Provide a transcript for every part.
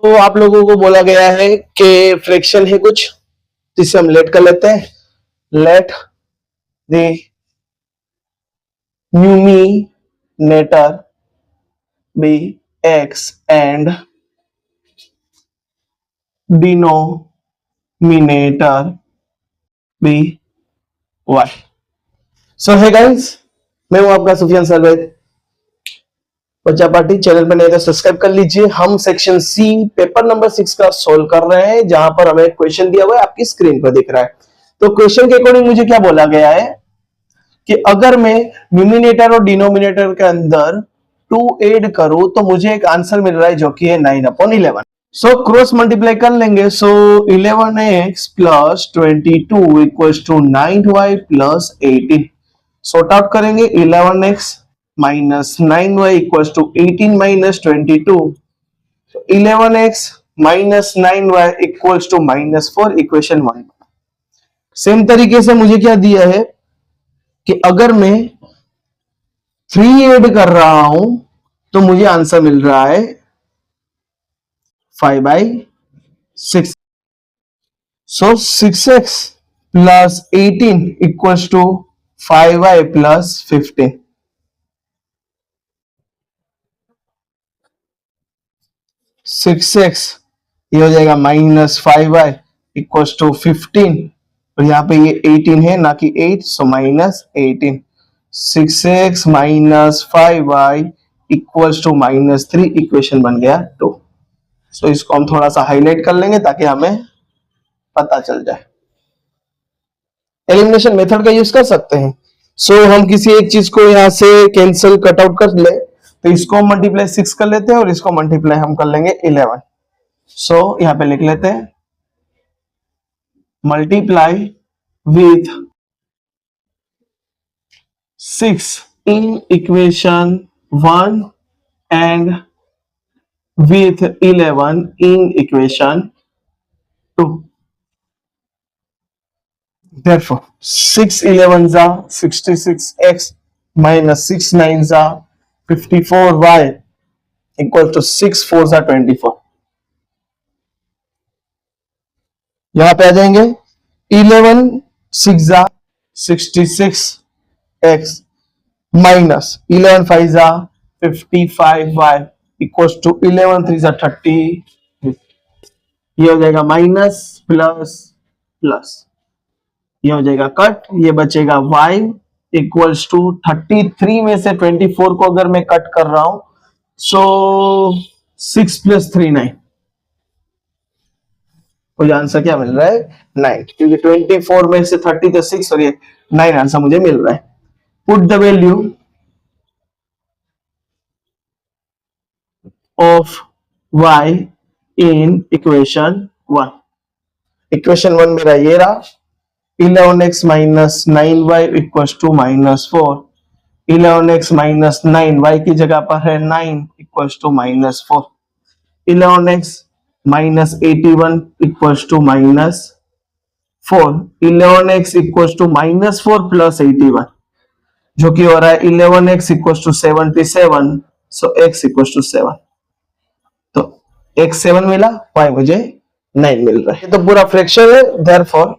तो आप लोगों को बोला गया है कि फ्रैक्शन है कुछ, जिसे हम लेट कर लेते हैं। Let the numerator be x and denominator be y. So है गाइस, मैं हूं आपका सुफियान सरवैद। बच्चा पार्टी चैनल पर नए तो सब्सक्राइब कर लीजिए। हम सेक्शन सी पेपर नंबर 6 का सोल्व कर रहे हैं, जहां पर हमें क्वेश्चन दिया हुआ है, आपकी स्क्रीन पर दिख रहा है। तो क्वेश्चन के अकॉर्डिंग मुझे क्या बोला गया है कि अगर मैं न्यूमिनेटर और डिनोमिनेटर के अंदर 2 ऐड करूं तो मुझे एक आंसर मिल रहा है, जो कि है 9/11। सो क्रॉस मल्टीप्लाई कर लेंगे। So 11x plus 22 equals to 9y plus 18। Sort out करेंगे। 11x minus 9y equals to 18 minus 22। 11x minus 9y equals to -4, equation 1। Same तरीके से मुझे क्या दिया है कि अगर मैं 3 ऐड कर रहा हूं तो मुझे आंसर मिल रहा है 5/6। So 6x plus 18 equals to 5y plus 15। 6x ये हो जाएगा -5y इक्वल्स टू 15, और यहाँ पे ये 18 है ना कि 8, so -18। 6x minus 5y equals to -3, equation बन गया 2। सो इसको हम थोड़ा सा हाईलाइट कर लेंगे ताकि हमें पता चल जाए। एलिमिनेशन मेथड का यूज कर सकते हैं। सो हम किसी एक चीज को यहां से कैंसिल कट आउट कर ले, तो इसको हम मल्टीप्लाई 6 कर लेते हैं और इसको मल्टीप्लाई हम कर लेंगे 11। सो यहां पे लिख लेते हैं multiply with 6 in equation 1 and with 11 in equation 2. Therefore 6 11s are 66x minus 6 9s are 54y equal to 6 4s are 24। यहां पे आ जाएंगे 11 6 are 66x minus 11 5s are 55y equals to 11 3s are 30। ये हो जाएगा माइनस प्लस प्लस, ये हो जाएगा cut, ये बचेगा y इक्वल्स टू 33 में से 24 को अगर मैं कट कर रहा हूं, सो 6 + 3 9। मुझे आंसर क्या मिल रहा है 9, क्योंकि 24 में से 30 तो 6 और ये 9 आंसर मुझे मिल रहा है। Put the value of y in equation 1। Equation 1 मेरा ये रहा, 11x minus 9y equals to -4। 11x minus 9y की जगह पर है 9 equals to -4। 11x minus 81 equals to -4। 11x equals to -4 plus 81, जो कि हो रहा है 11x equals to 77। So x equals to 7। तो x 7 मिला, y मुझे 9 मिल रहा है। तो पूरा फ्रैक्शन है, therefore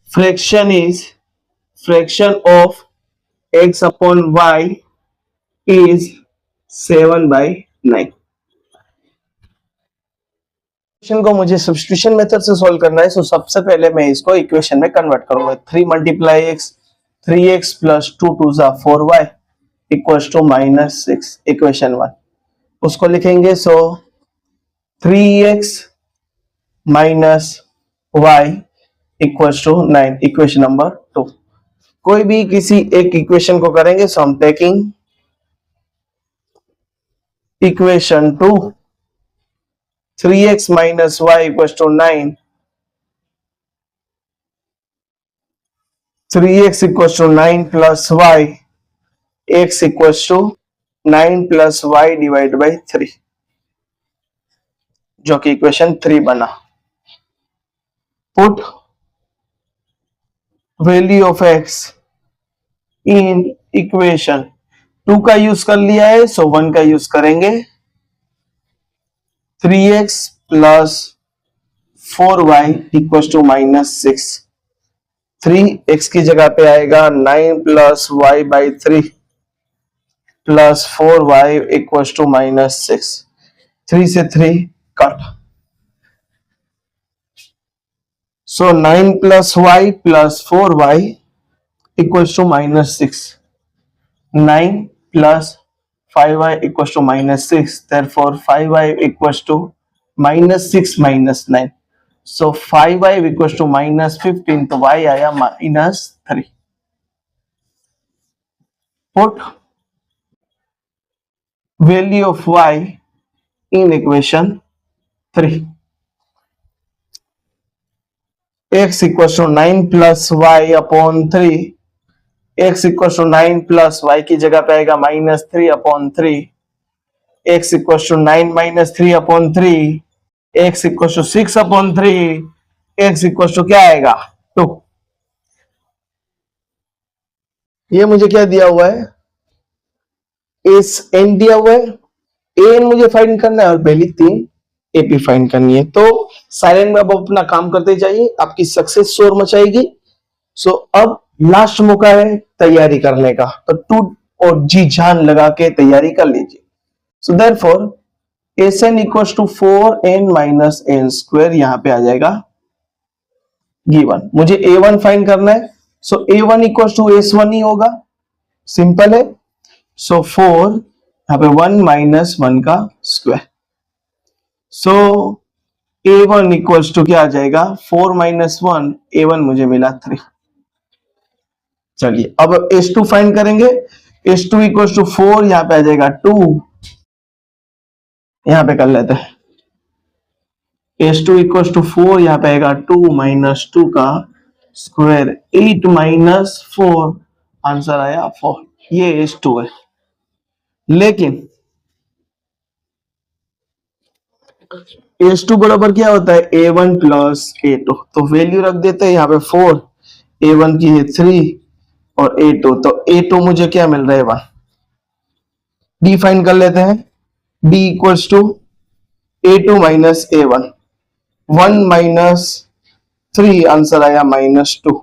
fraction is fraction of x upon y is 7/9। Equation को मुझे सब्स्टिट्यूशन मेथड से सॉल्व करना है। सो सबसे पहले मैं इसको इक्वेशन में कन्वर्ट करूंगा। 3 × x 3x plus 2 2s are 4y equals to -6, equation 1 उसको लिखेंगे। So 3x minus y equals to 9, equation number 2। कोई भी किसी एक इक्वेशन को करेंगे, सो हम taking equation 2, 3x minus y equals to 9, 3x equals to 9 plus y, x equals to 9 plus y divide by 3, जो कि इक्वेशन 3 बना। Put value of x in equation 2 का यूज कर लिया है, सो 1 का यूज करेंगे। 3x plus 4y equal to -6। 3x की जगह पे आएगा 9 plus y by 3 plus 4y equal to -6। 3 से 3 कट, so 9 plus y plus 4y equal to -6। 9 plus 5y equal to -6, therefore 5y equal to -6 minus 9, so 5y equal to -15, तो y आया -3। Put value of y in equation 3। x equal to 9 plus y upon 3, x equal to 9 plus y की जगह पे आएगा -3 upon 3, x equal to 9 minus 3 upon 3, x equal to 6 upon 3, x equal to क्या आएगा 2। ये मुझे क्या दिया हुआ है, एस एन दिया हुआ है, एन मुझे फाइंड करना है और पहली 3 एपी फाइंड करनी है। तो साइलेंट में अब अपना काम करते जाइए, आपकी सक्सेस शोर मचाएगी। सो अब लास्ट मौका है तैयारी करने का, तो टू और जी जान लगा के तैयारी कर लीजिए। So therefore S N equal to 4n minus N square यहां पे आ जाएगा गिवन। मुझे a1 फाइंड करना है, सो a1 इक्वल टू s1 ही होगा, सिंपल है। सो 4 यहां पे 1 माइनस 1 का square, so a1 equals to क्या आ जाएगा 4 माइनस 1, a1 मुझे मिला 3। चलिए अब s2 फाइंड करेंगे, s2 इक्वल्स टू 4 यहां पे आ जाएगा 2, यहां पे कर लेते हैं s2 इक्वल्स टू 4 यहां पे आएगा 2 माइनस 2 का स्क्वायर, 8 माइनस 4, आंसर आया 4। ये s2 है, लेकिन s2 बराबर क्या होता है a1 प्लस a2, तो वैल्यू रख देते हैं यहाँ पे 4, a1 की है 3 और a2, तो a2 मुझे क्या मिल रहा है 1। d फाइंड कर लेते हैं, d equals to a2 minus a1, 1 minus 3, answer आया -2।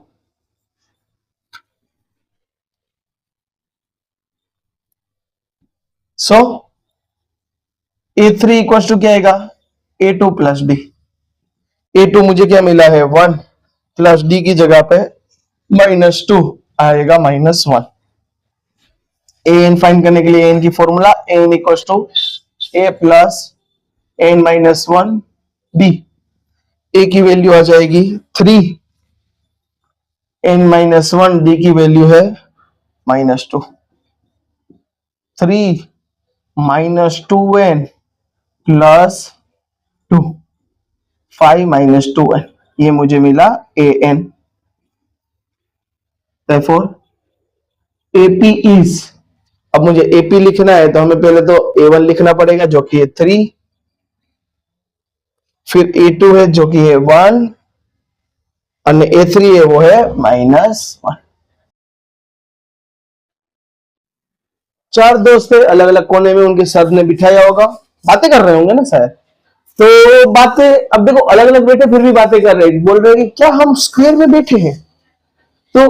सो a3 इक्वल्स टू क्या आएगा a2 प्लस d, a2 मुझे क्या मिला है 1 प्लस d की जगह पे -2 आएगा -1। an फाइंड करने के लिए an की formula an equals to a plus n minus 1 d, a की वैल्यू आ जाएगी 3, n माइनस 1, d की वैल्यू है -2। 3 minus 2n plus 2, 5 minus 2n, ये मुझे मिला an। therefore ap is, अब मुझे ap लिखना है तो हमें पहले तो a1 लिखना पड़ेगा जो कि है 3, फिर a2 है जो कि है 1 और a3 है वो है -1। चार दोस्त है अलग अलग कोने में, उनके सर ने बिठाया होगा, बातें कर रहे होंगे ना शायद। तो बातें, अब देखो अलग अलग बैठे फिर भी बातें कर रहे हैं, बोल रहे हैं कि क्या हम स्क्वायर में बैठे हैं। तो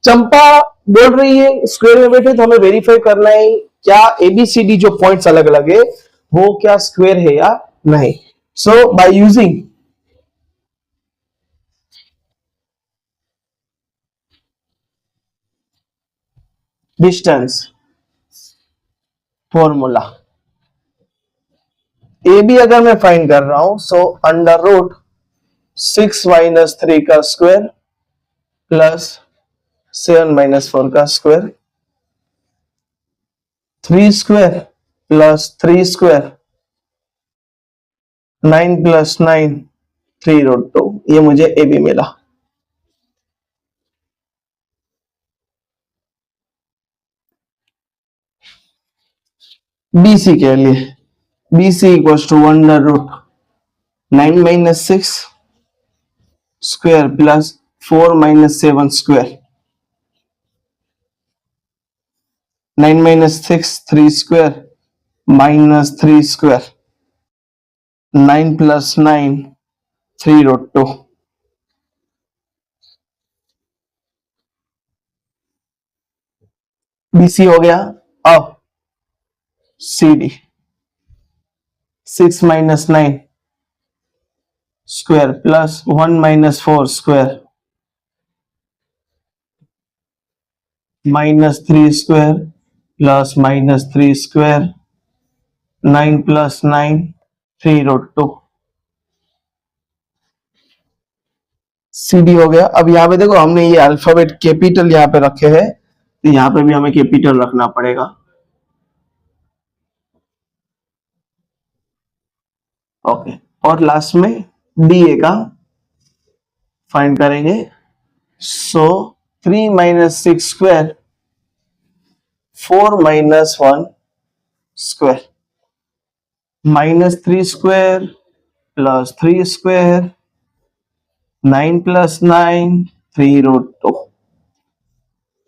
चंपा बोल रही है स्क्वायर में बैठे, तो हमें वेरीफाई करना है क्या एबीसीडी जो पॉइंट्स अलग अलग है वो क्या स्क्वायर है या नहीं। So by using distance formula, A B अगर मैं फाइंड कर रहा हूं, सो अंडर रूट 6 माइनस 3 का स्क्वायर प्लस 7 माइनस 4 का square, 3 square plus 3 square, 9 plus 9, 3 root 2, ये मुझे ए बी मिला। बीसी के लिए BC equals to under root 9 minus 6 square plus 4 minus 7 square, 9 minus 6 3 square minus 3 square. 9 plus 9 3 root 2. BC हो गया. अब CD 6 minus 9 square plus 1 minus 4 square minus 3 square plus minus 3 square 9 plus 9 3 root 2. CD हो गया. अब यहाँ पे देखो हमने ये अल्फाबेट कैपिटल यहाँ पे रखे हैं, तो यहाँ पे भी हमें कैपिटल रखना पड़ेगा. ओके. और लास्ट में DA का फाइंड करेंगे. सो 3 minus 6 square 4 minus 1 square minus 3 square plus 3 square 9 plus 9 3 root 2.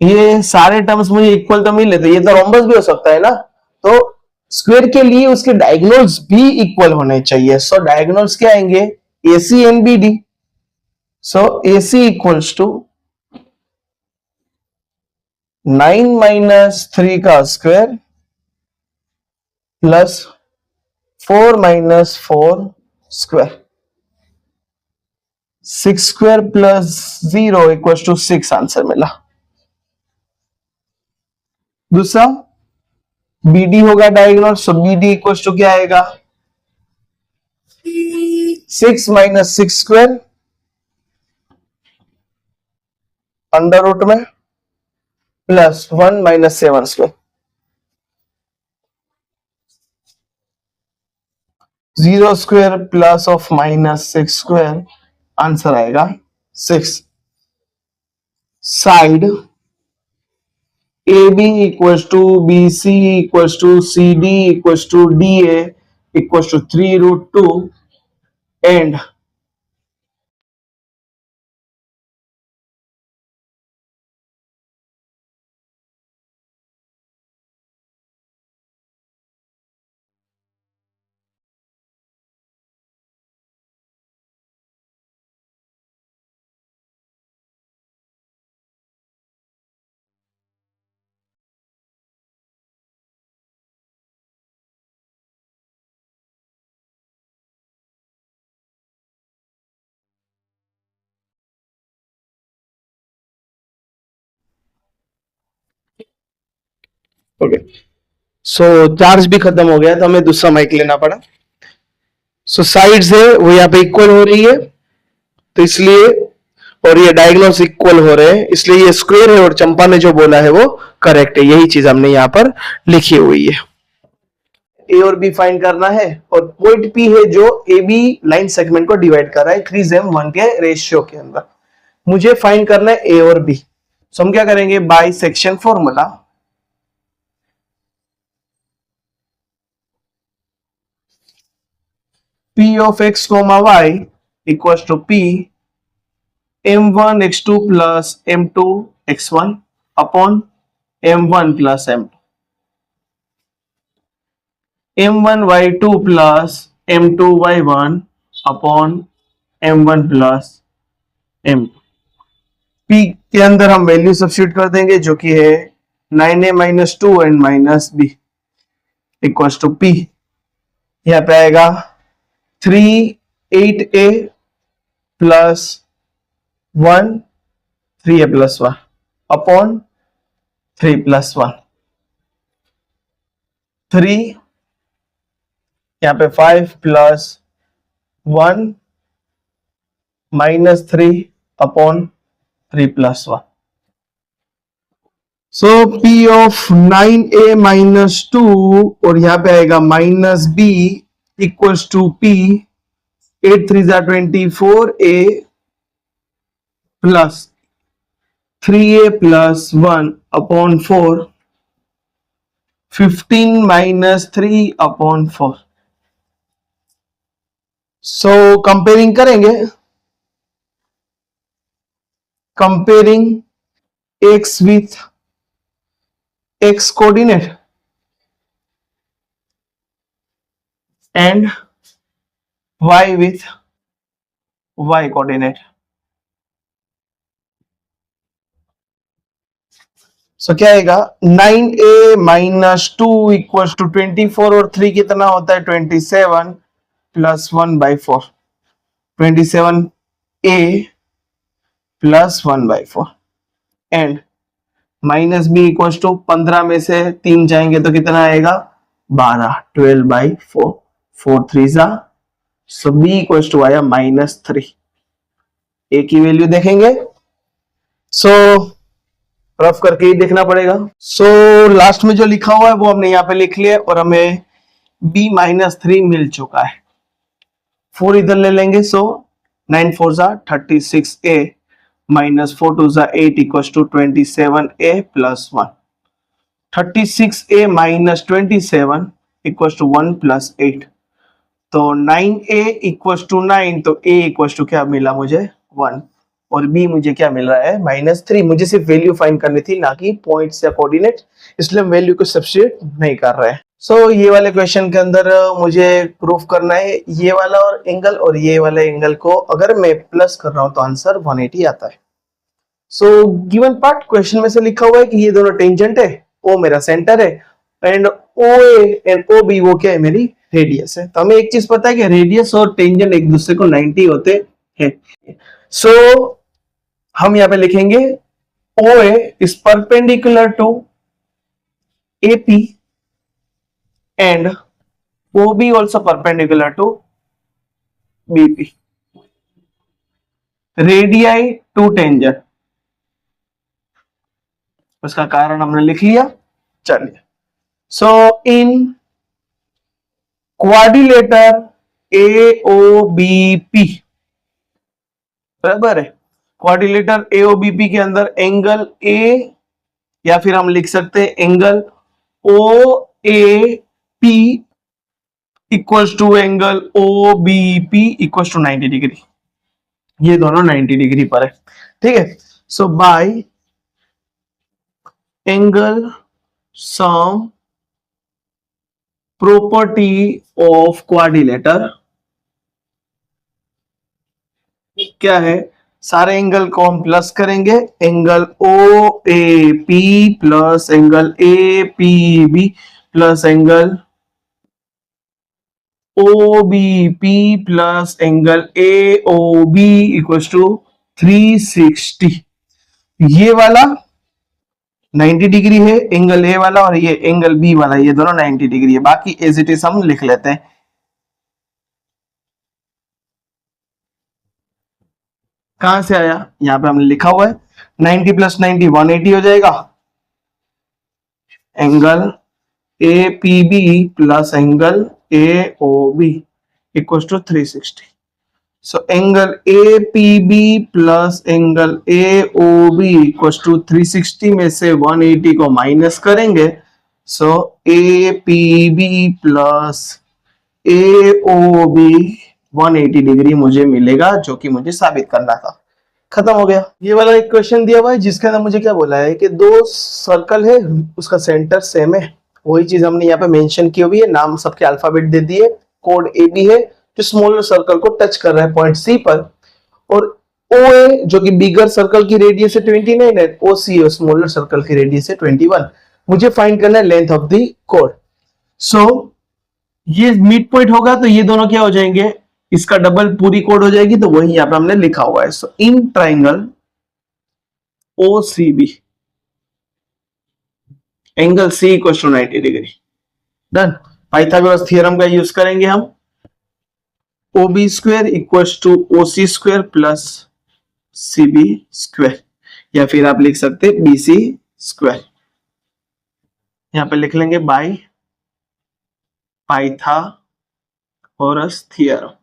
ये सारे टर्म्स मुझे इक्वल तो मिले थे, ये तो रोम्बस भी हो सकता है ना, तो स्क्वायर के लिए उसके डायगोनल्स भी इक्वल होने चाहिए. सो डायगोनल्स क्या आएंगे? AC and BD. So AC equals to 9 minus 3 का square plus 4 minus 4 square. 6 square plus 0 equals to 6 answer मिला. दूसरा BD होगा diagonal. So BD equals to क्या आएगा? 6 minus 6 स्क्वायर अंडर रूट में plus 1 minus 7 square. 0 square plus of minus 6 square answer आएगा 6. Side AB equals to BC equals to CD equals to DA equals to 3 root 2 and okay. So charge भी खत्म हो गया तो हमें दूसरा mic लेना पड़ा. सो साइड्स है वो यहाँ पे इक्वल हो रही है तो इसलिए, और ये डायगोनल्स इक्वल हो रहे हैं इसलिए ये स्क्वायर है और चंपा ने जो बोला है वो करेक्ट है. यही चीज हमने यहाँ पर लिखी हुई है. ए और बी फाइंड करना है और पॉइंट पी है जो ए बी लाइन सेगमेंट को डिवाइड कर रहा है 3:1 के रेशियो के अंदर. मुझे फाइंड करना है ए और बी. सो हम क्या करेंगे? By section formula P of x comma y equals to P m1 x2 plus m2 x1 upon m1 plus m2 m1 y2 plus m2 y1 upon m1 plus m2. P के अंदर हम value substitute कर देंगे जो कि है 9a minus 2 and minus b equals to P. यहाँ पे आएगा 3 8a plus 1 3a plus 1 upon 3 plus 1 3 यहाँ पे 5 plus 1 minus 3 upon 3 plus 1. So P of 9a minus 2 और यहाँ पे आएगा minus b equals to P 8 3 24a plus 3a plus 1 upon 4 15 minus 3 upon 4. So comparing करेंगे. Comparing x with x coordinate and y with y coordinate. सो क्या आएगा 9a minus 2 equal to 24 और 3 कितना होता है 27 plus 1/4 27a plus 1/4 and minus B equal to 15 में से 3 जाएंगे तो कितना आएगा 12 12/4 4 3 जा सो बी इक्वल टू आया -3 ए की वैल्यू देखेंगे सो रफ करके ही देखना पड़ेगा सो लास्ट में जो लिखा हुआ है वो हमने यहाँ पे लिख लिया और हमें b -3 मिल चुका है 4 इधर ले लेंगे सो 9 4 जा 36a माइनस 4 2 जा 8 equal to 27a plus 1 36a minus 27 equal to 1 plus 8 तो 9a इक्वल टू 9 तो a इक्वल टू क्या मिला मुझे 1 और b मुझे क्या मिल रहा है -3 मुझे सिर्फ वैल्यू फाइंड करनी थी ना कि पॉइंट्स या कोऑर्डिनेट इसलिए हम वैल्यू को सब्स्टिट्यूट नहीं कर रहे हैं सो ये वाले क्वेश्चन के अंदर मुझे प्रूफ करना है ये वाला और ये वाला एंगल को अगर मैं प्लस कर रहा हूं तो आंसर 180 आता है सो गिवन पार्ट क्वेश्चन में से लिखा हुआ है कि ये दोनों टेंजेंट है ओ मेरा सेंटर है and O A and O B वो क्या है मेरी रेडियस है तो हमें एक चीज पता है कि रेडियस और टेंजेंट एक दूसरे को 90 होते हैं सो हम यहां पे लिखेंगे OA is perpendicular to AP and OB also perpendicular to BP. Radii to tangent. उसका कारण हमने लिख लिया चलिए सो इन क्वाड्रिलेटर AOBP बराबर है क्वाड्रिलेटर AOBP के अंदर एंगल A या फिर हम लिख सकते हैं angle OAP equals to angle OBP equals to 90 degree ये दोनों 90 डिग्री पर है ठीक है so by angle sum property of quadrilateral क्या है सारे एंगल को हम प्लस करेंगे angle OAP plus angle APB plus angle OBP plus angle AOB equals to 360 ये वाला 90 डिग्री है एंगल A वाला और ये एंगल B वाला ये दोनों 90 डिग्री है बाकी एज इट इज हम लिख लेते हैं कहां से आया यहां पे हमने लिखा हुआ है 90 प्लस 90 180 हो जाएगा angle APB plus angle AOB equals to 360 so angle APB plus angle AOB equals to 360 में से 180 को माइनस करेंगे so APB plus AOB 180 degree मुझे मिलेगा जो कि मुझे साबित करना था खत्म हो गया ये वाला एक क्वेश्चन दिया हुआ है जिसके अंदर मुझे क्या बोला है कि दो सर्कल है उसका सेंटर सेम है वही चीज हमने यहाँ पे मेंशन की हुई है नाम सबके अल्फाबेट दे दिए कोड AB है जो स्मॉलर सर्कल को टच कर रहा है पॉइंट C पर और OA जो कि बिगर सर्कल की रेडियस है 29 है OC स्मॉलर सर्कल की रेडियस है 21 मुझे फाइंड करना है length of the code so ये मिड पॉइंट होगा तो ये दोनों क्या हो जाएंगे इसका डबल पूरी कोड हो जाएगी तो वही यहां पे हमने लिखा हुआ है so in triangle OCB angle C equal to 90 degree done Pythagoras theorem का यूज करेंगे हम OB square equal to OC square plus CB square या फिर आप लिख सकते हैं BC स्क्वायर यहां पे लिख लेंगे बाय पाइथागोरस थ्योरम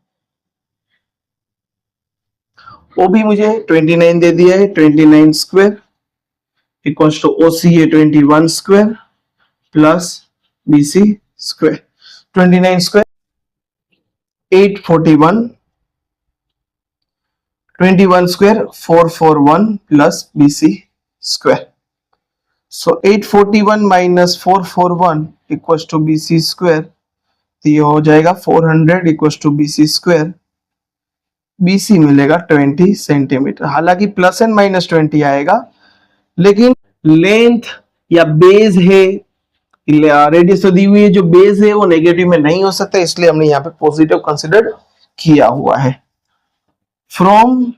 OB मुझे 29 दे दिया है 29 स्क्वायर इक्वल्स टू OC है 21 स्क्वायर plus BC square 29 square 841 21 square 441 plus BC square so 841 minus 441 equals to BC square, तो ये हो जाएगा 400 equals to BC square. BC मिलेगा 20 सेंटीमीटर। हालांकि प्लस एंड माइनस 20 आएगा, लेकिन लेंथ या बेस है, रेडियस तो दी हुई है, जो बेस है वो नेगेटिव में नहीं हो सकता, इसलिए हमने यहाँ पे पॉजिटिव कंसिडर किया हुआ है। From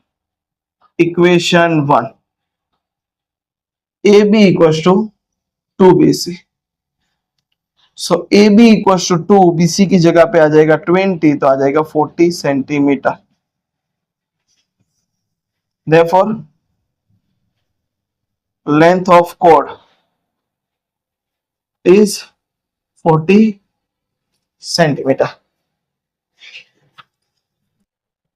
equation 1 AB equals to 2BC, so AB equals to 2, BC की जगह पे आ जाएगा 20, तो आ जाएगा 40 centimetre. Therefore, length of chord is 40 centimetre.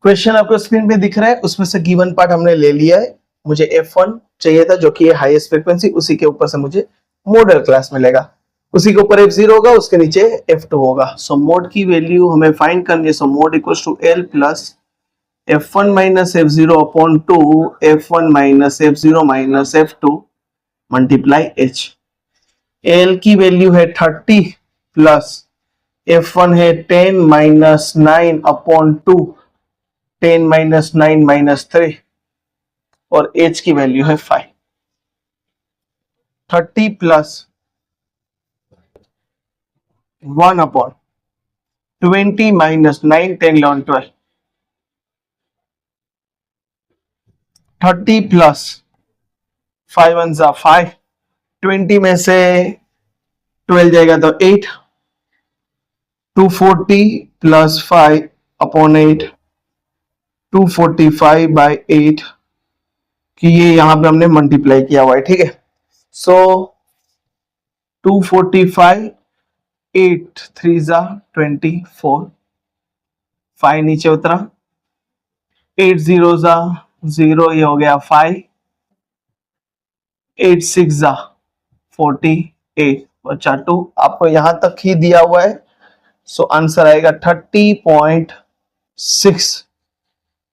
Question आपको स्क्रीन पे दिख रहा है, उसमें से गिवन पार्ट हमने ले लिया है। मुझे F1 चाहिए था जो कि है हाईएस्ट फ्रीक्वेंसी, उसी के ऊपर से मुझे मॉडल क्लास मिलेगा, उसी के ऊपर F0 होगा, उसके नीचे F2 होगा। सो मोड की वैल्यू हमें फाइंड करनी है। So mode equals to L plus F1 minus F0 upon 2 F1 minus F0 minus F2 multiply H। L की वैल्यू है 30 प्लस F1 है 10 माइनस 9 अपॉन 2 10 माइनस 9 माइनस 3, और H की वैल्यू है 5। 30 प्लस 1 अपॉन 20 माइनस 9 10 11 12, 30 प्लस 5 1 जा 5, 20 में से 12 जाएगा तो 8, 240 प्लस 5 अपॉन 8, 245 बाई 8, कि ये यहां पे हमने मल्टीप्लाई किया हुआ है, ठीक है। सो 245 8 3 जा 24, 5 नीचे उतरा, 8 0 जा 0, ये हो गया 5, 8 6 जा 48, बचा 2। आपको यहां तक ही दिया हुआ है, सो आंसर आएगा 30.6,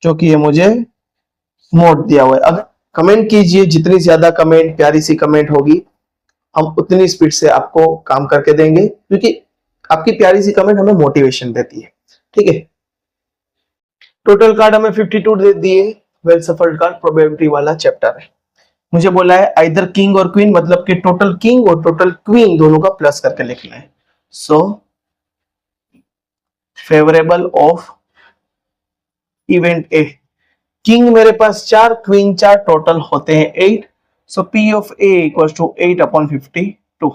जो कि ये मुझे मोड दिया हुआ है। अगर कमेंट कीजिए, जितनी ज्यादा कमेंट, प्यारी सी कमेंट होगी, हम उतनी स्पीड से आपको काम करके देंगे, क्योंकि आपकी प्यारी सी कमेंट हमें मोटिवेशन देती है, ठीक है। टोटल कार्ड हमें 52 दे दिए, वेल सफल्ड कार्ड प्रोबेबिलिटी वाला चैप्टर है। मुझे बोला है आइदर किंग और क्वीन, मतलब कि टोटल किंग और टोटल क्वीन दोनों का प्लस करके लिखना है। So favourable of event A, king मेरे पास 4, क्वीन 4, टोटल होते हैं 8। So P of A equals to 8 upon 52,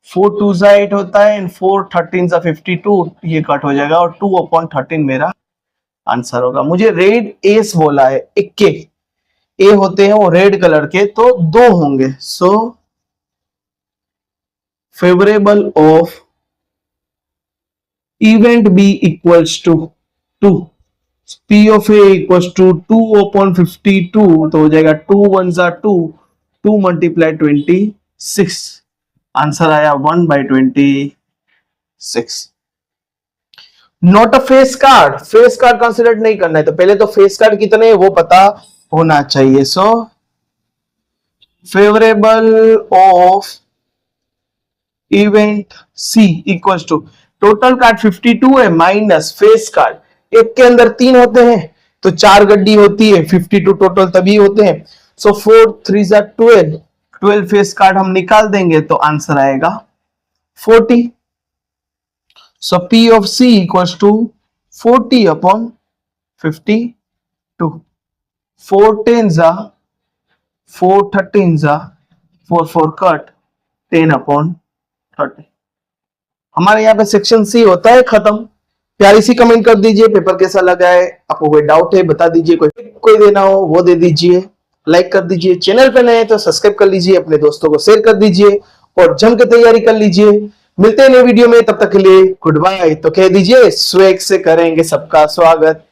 4 2 जा 8 होता है, एंड 4 13 जा 52, ये कट हो जाएगा, और 2 अपॉन 13 मेरा आंसर होगा। मुझे रेड एस बोला है, इक्के ए होते हैं वो रेड कलर के, तो 2 होंगे। So favourable of event B equals to 2, P of A equals to 2 upon 52, तो हो जाएगा 2 1 जा 2, 2 मल्टीप्लाई 26, आंसर आया 1/26। Not a face card, face card consider नहीं करना है, तो पहले तो फेस कार्ड कितने हैं वो पता होना चाहिए। So favourable of event C equals to, total card 52 है माइनस फेस कार्ड, एक के अंदर 3 होते हैं, तो 4 गड्डी होती है, 52 टोटल तभी होते हैं। सो 4 3 जा 12, 12 फेस कार्ड हम निकाल देंगे, तो आंसर आएगा 40। So P of C equals to 40 upon 52, 4 10 जा 4 13 जा 4 4 कट, 10 अपॉन 30। हमारे यहाँ पे सेक्शन सी होता है खत्म। प्यारी सी कमेंट कर दीजिए, पेपर कैसा लगा है, आपको कोई डाउट है बता दीजिए, कोई देना हो वो दे दीजिए, लाइक कर दीजिए, चैनल पे नए तो सब्सक्राइब कर लीजिए, अपने दोस्तों को शेयर कर दीजिए, और जम के तैयारी कर लीजिए। मिलते हैं नए वीडियो में, तब तक के लिए गुड बाय। तो कह दीजिए स्वैग से करेंगे सबका स्वागत।